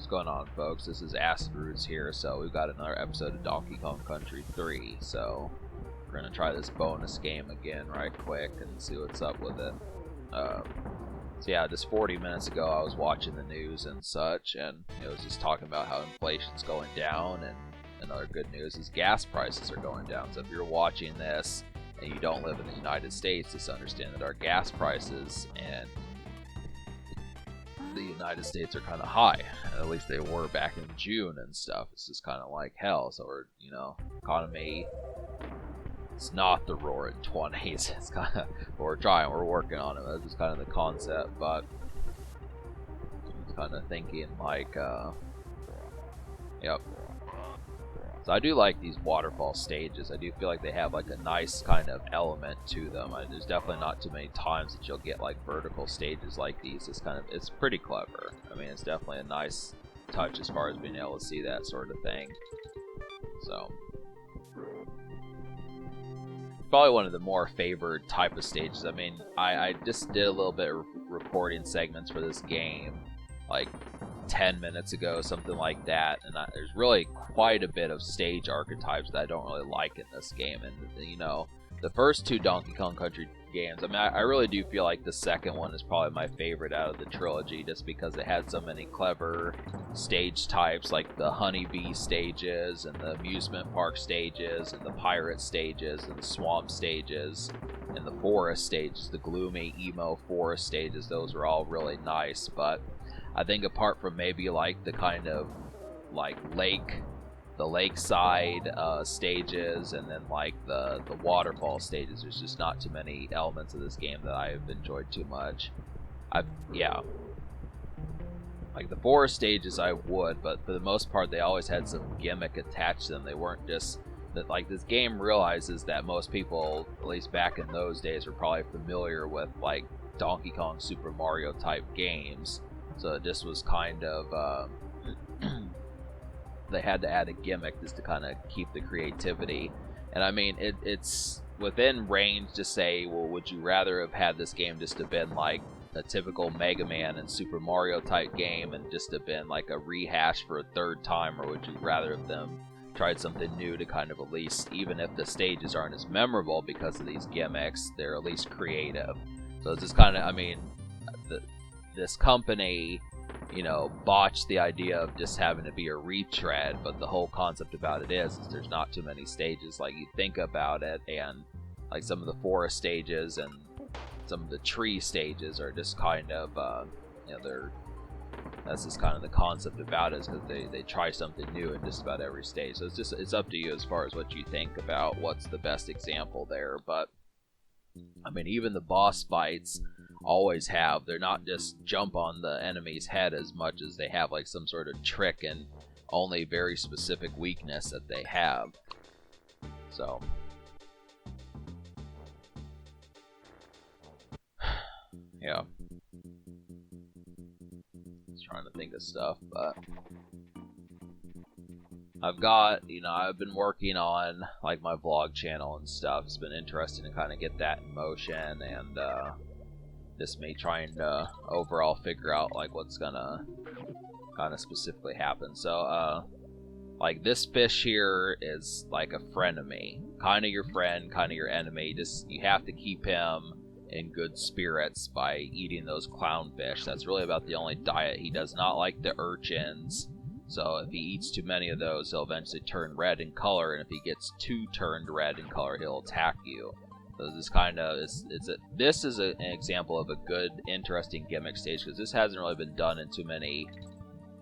What's going on, folks? This is Acid Roots here. So we've got another episode of Donkey Kong Country 3. So we're gonna try this bonus game again right quick and see what's up with it. So yeah, just 40 minutes ago I was watching the news and such, and it was just talking about how inflation's going down, and another good news is gas prices are going down. So if you're watching this and you don't live in the United States, just understand that our gas prices and the United States are kind of high. At least they were back in June and stuff. It's just kind of like hell. So we're, economy, it's not the roaring 20s. It's kind of, we're trying, we're working on it. That's just kind of the concept, but kind of thinking like, yep. So I do like these waterfall stages. I do feel like they have like a nice kind of element to them. There's definitely not too many times that you'll get like vertical stages like these. It's pretty clever. I mean, it's definitely a nice touch as far as being able to see that sort of thing. So probably one of the more favored type of stages. I mean, I just did a little bit of recording segments for this game, like 10 minutes ago, something like that, and there's really quite a bit of stage archetypes that I don't really like in this game. And the first two Donkey Kong Country games, I mean, I really do feel like the second one is probably my favorite out of the trilogy, just because it had so many clever stage types, like the honeybee stages and the amusement park stages and the pirate stages and the swamp stages and the forest stages, the gloomy emo forest stages. Those are all really nice, but I think apart from maybe like the kind of like the lakeside stages and then like the waterfall stages, there's just not too many elements of this game that I've enjoyed too much. Like the forest stages I would, but for the most part they always had some gimmick attached to them. They weren't just that. Like, this game realizes that most people, at least back in those days, were probably familiar with like Donkey Kong, Super Mario type games. So it just was kind of, they had to add a gimmick just to kind of keep the creativity. And I mean, it's within range to say, well, would you rather have had this game just have been like a typical Mega Man and Super Mario type game and just have been like a rehash for a third time, or would you rather have them tried something new to kind of, at least, even if the stages aren't as memorable because of these gimmicks, they're at least creative. So it's just kind of, I mean, this company, botched the idea of just having to be a retread, but the whole concept about it is there's not too many stages like you think about it, and like some of the forest stages and some of the tree stages are just kind of, that's just kind of the concept about it, is because they try something new in just about every stage. So it's up to you as far as what you think about what's the best example there. But I mean, even the boss fights always have, they're not just jump on the enemy's head as much as they have like some sort of trick and only very specific weakness that they have. So yeah, just trying to think of stuff, but I've got, I've been working on like my vlog channel and stuff. It's been interesting to kind of get that in motion, and just me trying to overall figure out like what's gonna kind of specifically happen. So like this fish here is like a frenemy, kind of your friend, kind of your enemy. Just, you have to keep him in good spirits by eating those clownfish. That's really about the only diet. He does not like the urchins, so if he eats too many of those, he'll eventually turn red in color, and if he gets too turned red in color, he'll attack you. So this kind of this is an example of a good, interesting gimmick stage, because this hasn't really been done in too many,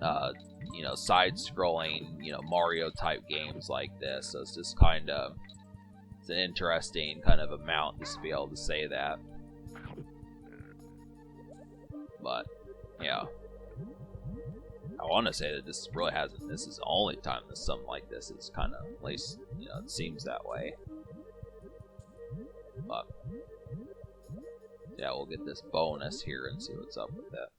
side-scrolling, Mario type games like this. So it's just kind of, it's an interesting kind of amount just to be able to say that. But yeah, I want to say that this really hasn't. This is the only time that something like this is kind of, at least, it seems that way. But yeah, we'll get this bonus here and see what's up with that.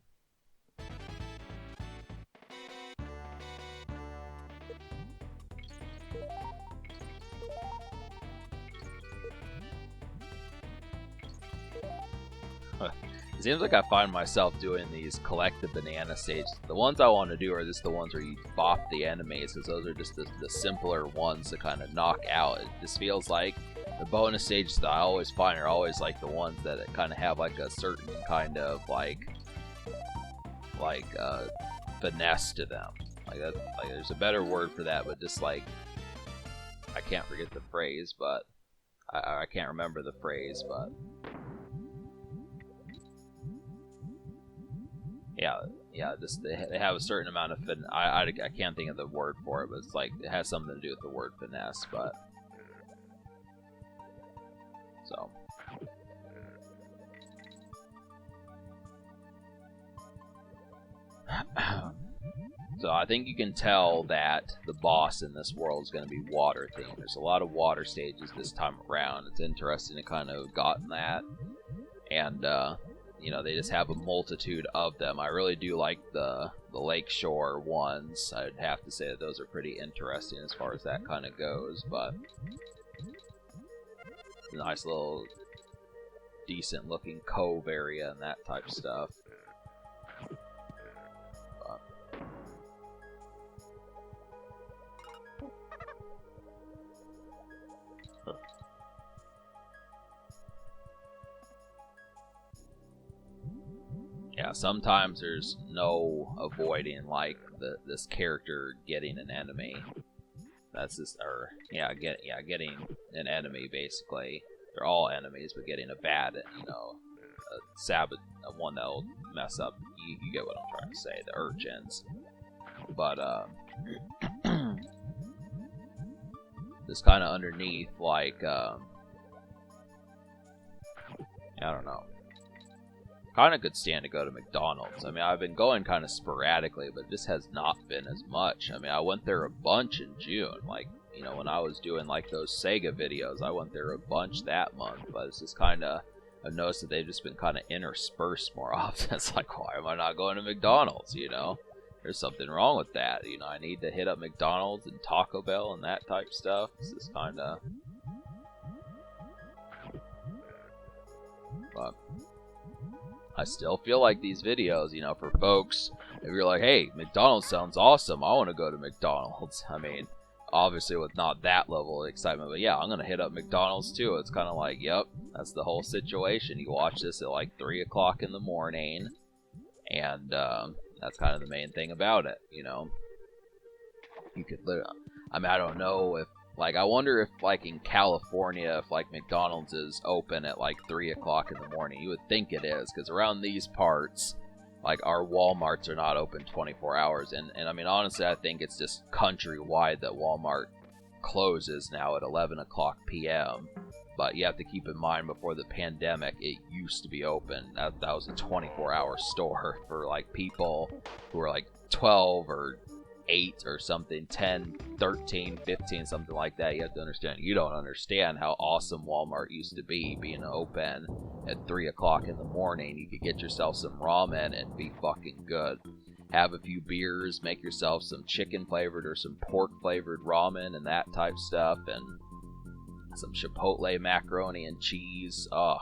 seems like I find myself doing these collect the banana stages. The ones I want to do are just the ones where you bop the enemies, because those are just the simpler ones to kind of knock out. It just feels like the bonus stages that I always find are always like the ones that kind of have like a certain kind of like finesse to them. Like that, like there's a better word for that, but just like I can't forget the phrase, but I can't remember the phrase, but yeah, just they have a certain amount of I can't think of the word for it, but it's like it has something to do with the word finesse, but so. So I think you can tell that the boss in this world is going to be water themed. There's a lot of water stages this time around. It's interesting to kind of have gotten that, and you know, they just have a multitude of them. I really do like the Lakeshore ones. I'd have to say that those are pretty interesting as far as that kind of goes, but a nice little decent looking cove area and that type of stuff. Yeah, sometimes there's no avoiding like this character getting an enemy. That's just, or getting an enemy basically. They're all enemies, but getting a bad, you know, a one that'll mess up. You get what I'm trying to say, the urchins. But just kind of underneath, like I don't know. Kind of could stand to go to McDonald's. I mean, I've been going kind of sporadically, but this has not been as much. I mean, I went there a bunch in June. Like, you know, when I was doing like those Sega videos, I went there a bunch that month. But it's just kind of, I've noticed that they've just been kind of interspersed more often. It's like, why am I not going to McDonald's? You know, there's something wrong with that. You know, I need to hit up McDonald's and Taco Bell and that type of stuff. It's just kind of, but I still feel like these videos, you know, for folks, if you're like, hey, McDonald's sounds awesome, I want to go to McDonald's. I mean, obviously with not that level of excitement, but yeah, I'm going to hit up McDonald's too. It's kind of like, yep, that's the whole situation. You watch this at like 3 o'clock in the morning, and that's kind of the main thing about it, you know. You could literally, I mean, I don't know if, like, I wonder if, like, in California, if, like, McDonald's is open at, like, 3 o'clock in the morning. You would think it is, because around these parts, like, our Walmarts are not open 24 hours. And I mean, honestly, I think it's just countrywide that Walmart closes now at 11 o'clock p.m. But you have to keep in mind, before the pandemic, it used to be open. That was a 24-hour store for, like, people who were, like, 12 or 8 or something, 10, 13, 15, something like that. You have to understand, you don't understand how awesome Walmart used to be, being open at 3 o'clock in the morning. You could get yourself some ramen and be fucking good. Have a few beers, make yourself some chicken flavored or some pork flavored ramen and that type stuff, and some Chipotle macaroni and cheese. Oh,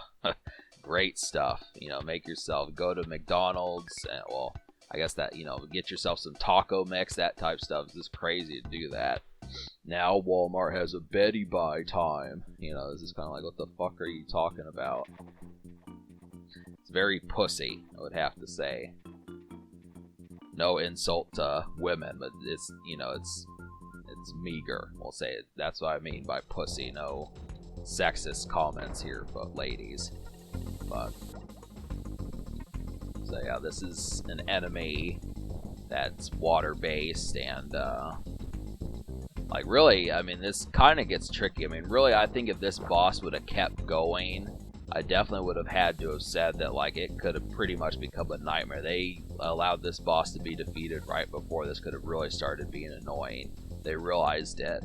great stuff. You know, make yourself, go to McDonald's, and, well, I guess that, you know, get yourself some taco mix, that type of stuff. It's just crazy to do that. Now Walmart has a Betty Buy time. You know, this is kind of like, what the fuck are you talking about? It's very pussy, I would have to say. No insult to women, but it's, you know, it's meager. We'll say it. That's what I mean by pussy. No sexist comments here, but ladies. But so yeah, this is an enemy that's water-based, and like, really, I mean, this kind of gets tricky. I mean, really, I think if this boss would have kept going, I definitely would have had to have said that, like, it could have pretty much become a nightmare. They allowed this boss to be defeated right before this could have really started being annoying. They realized it.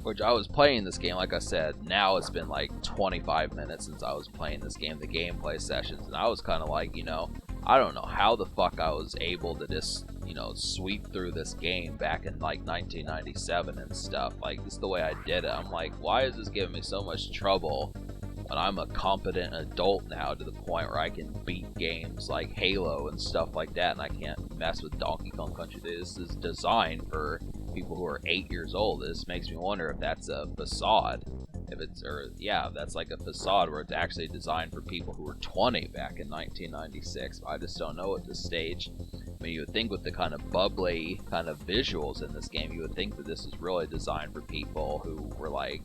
Which, I was playing this game, like I said, now it's been like 25 minutes since I was playing this game, the gameplay sessions, and I was kind of like, you know, I don't know how the fuck I was able to just, you know, sweep through this game back in like 1997 and stuff. Like, just the way I did it, I'm like, why is this giving me so much trouble? But I'm a competent adult now to the point where I can beat games like Halo and stuff like that, and I can't mess with Donkey Kong Country. This is designed for people who are 8 years old. This makes me wonder if that's a facade. If it's, or yeah, that's like a facade where it's actually designed for people who were 20 back in 1996. I just don't know at this stage. I mean, you would think with the kind of bubbly kind of visuals in this game, you would think that this is really designed for people who were like,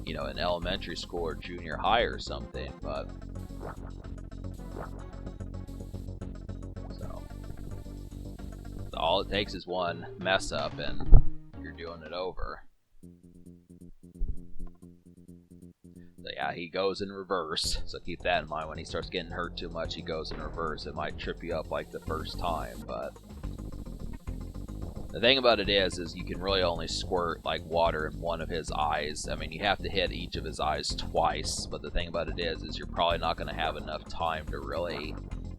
you know, in elementary school or junior high or something, but so all it takes is one mess up and you're doing it over. So yeah, he goes in reverse, so keep that in mind. When he starts getting hurt too much, he goes in reverse. It might trip you up like the first time, but the thing about it is you can really only squirt like water in one of his eyes. I mean, you have to hit each of his eyes twice, but the thing about it is you're probably not going to have enough time to really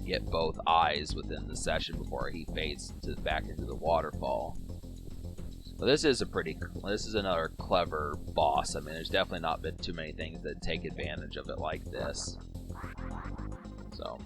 get both eyes within the session before he fades back into the waterfall. Well, this is another clever boss. I mean, there's definitely not been too many things that take advantage of it like this. So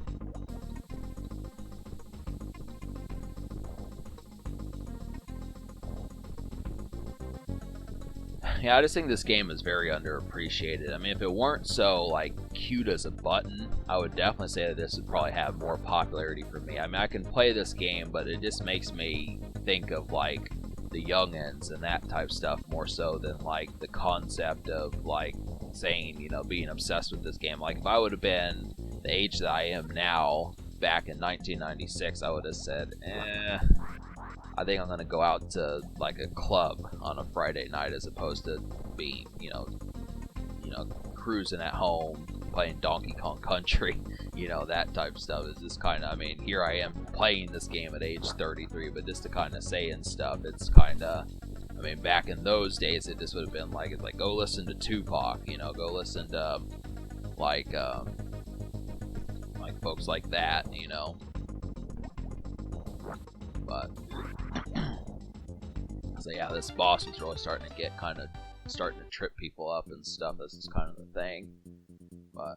yeah, I just think this game is very underappreciated. I mean, if it weren't so like cute as a button, I would definitely say that this would probably have more popularity for me. I mean, I can play this game, but it just makes me think of like the youngins and that type stuff more so than like the concept of like saying, you know, being obsessed with this game. Like if I would have been the age that I am now back in 1996, I would have said, I think I'm gonna go out to like a club on a Friday night as opposed to being, you know, cruising at home playing Donkey Kong Country. You know, that type of stuff is just kind of, I mean, here I am playing this game at age 33, but just to kind of say and stuff, it's kind of, I mean, back in those days, it just would have been like, it's like, go listen to Tupac, you know, go listen to, like folks like that, you know, but, so yeah, this boss was really starting to get kind of, starting to trip people up and stuff. This is kind of the thing, but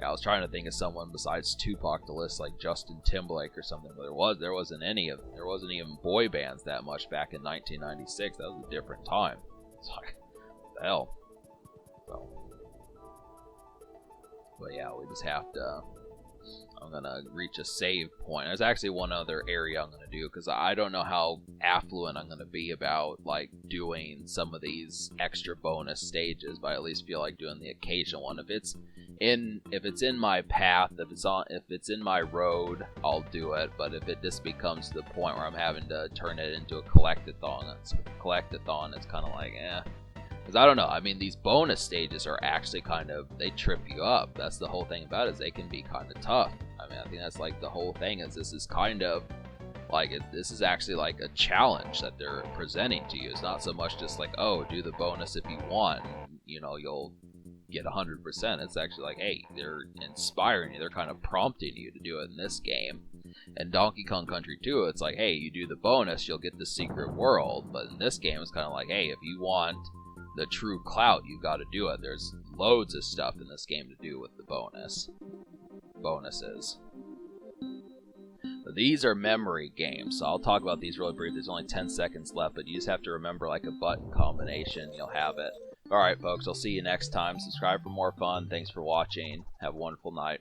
yeah, I was trying to think of someone besides Tupac to list, like Justin Timberlake or something, but there wasn't even boy bands that much back in 1996. That was a different time. It's like, what the hell? So, but yeah, we just have to. I'm gonna reach a save point. There's actually one other area I'm gonna do because I don't know how affluent I'm gonna be about like doing some of these extra bonus stages, but I at least feel like doing the occasional one. If it's in my path, if it's in my road, I'll do it. But if it just becomes to the point where I'm having to turn it into a collectathon, it's kind of like because I don't know. I mean, these bonus stages are actually kind of, they trip you up. That's the whole thing about it, is they can be kind of tough. I mean, I think that's like the whole thing, is this is kind of like, this is actually like a challenge that they're presenting to you. It's not so much just like, oh, do the bonus if you want, you know, you'll get 100%. It's actually like, hey, they're inspiring you. They're kind of prompting you to do it in this game. And Donkey Kong Country 2, it's like, hey, you do the bonus, you'll get the secret world. But in this game, it's kind of like, hey, if you want the true clout, you've got to do it. There's loads of stuff in this game to do with the bonuses. But these are memory games, so I'll talk about these really brief. There's only 10 seconds left, but you just have to remember like a button combination, you'll have it. Alright folks, I'll see you next time. Subscribe for more fun. Thanks for watching. Have a wonderful night.